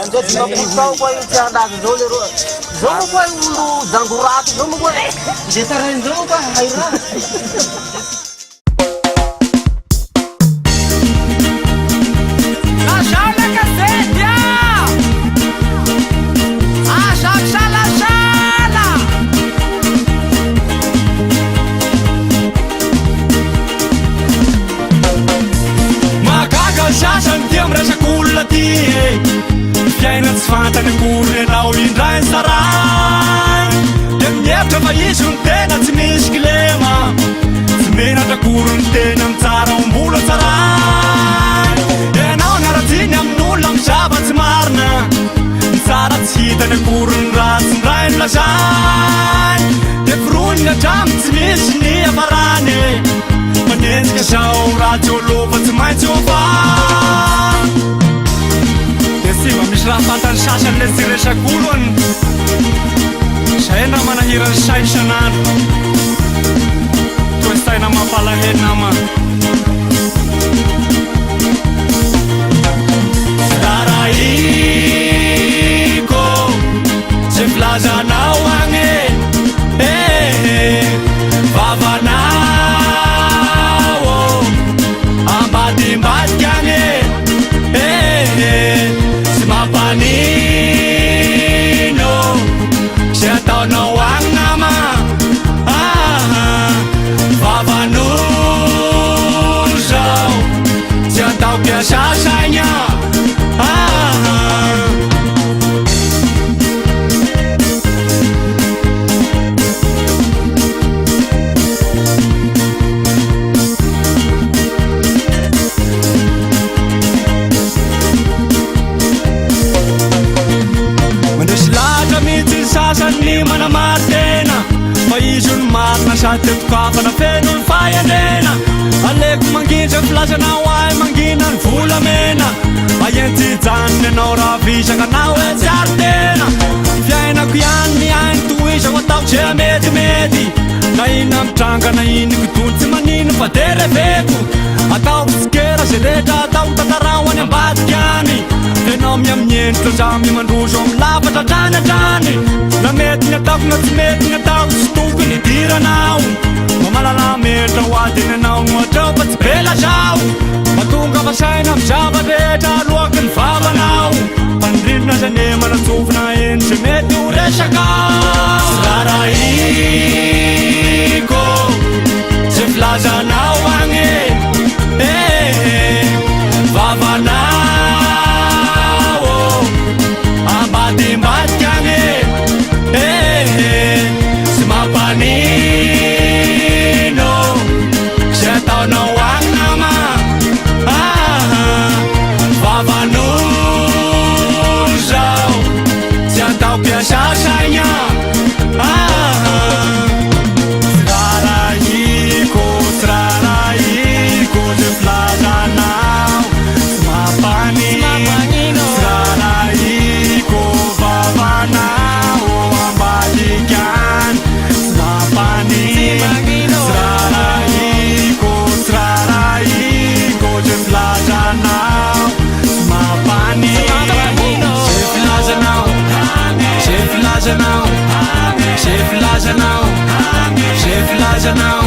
Andeti mapitao koa io tsy andaza zao leroa. Zao moa koa olo jangoraty zao moa koa. Zay taran'izao koa hay raha. Fiaina tsy fantany akory anao indray saray dia mievitra fa izy ny tena tsy misy kilema tsy menatrakory ny tena mitsara ombola tsaray ianao niara-tsiny amin'olona mizava-tsy marina ny tsara tsy hitany akory ny ratsy ndray ny lazany dia fironiny hatramy tsy misy ny afarany manenjika zao ratsy olofa tsy maintsy ova misy raha fantany sasany le tsy resak'olo any zay na manahirany say isan'andro toy saina mampalahelo nama Darahiko zay filazanao agny vavanao ambadimbadika agny Mapanino se ataonao agny nama vavanao zao tsy atao piasa saigna sasany manamartena fa izy ony marina sady tetokafana feno ny fayanena aleko mangindra filazanao ahy mangina ny volamena aenty janony anao raha visakanao e tsy ary tena fiainako ihany ny ainy toizako atao ze metimety na ina mitranga na iniko tony tsy manino fa dereveko ataoko tsikera ze rehetra ataoko tantarao any ambadiky any tenao miamiendritra za mimandroso amy lavatra trany atrany na mety ny ataoko na tsy mety ny ataoko tsy tokony idiranao mamalala metra ho adiny anao noatrao fa tsy bela zao matonga fa saina amy zava-rehetra aloaky ny vavanao fanindrindrina zane manatsofina eny ze mety ho resakao Darahiko ze filazanao agny vavanao ambadimbadika agny sy mampanino se ataonao agny nama vavanao zao tsy atao piasa saigna Darahiko ze filazanao sy mampanino Darahiko vavanao ambadikany sy mampanino Darahiko ze filazanao sy mampanino ze filazanao ze filazanao ze filazanao ze filazanao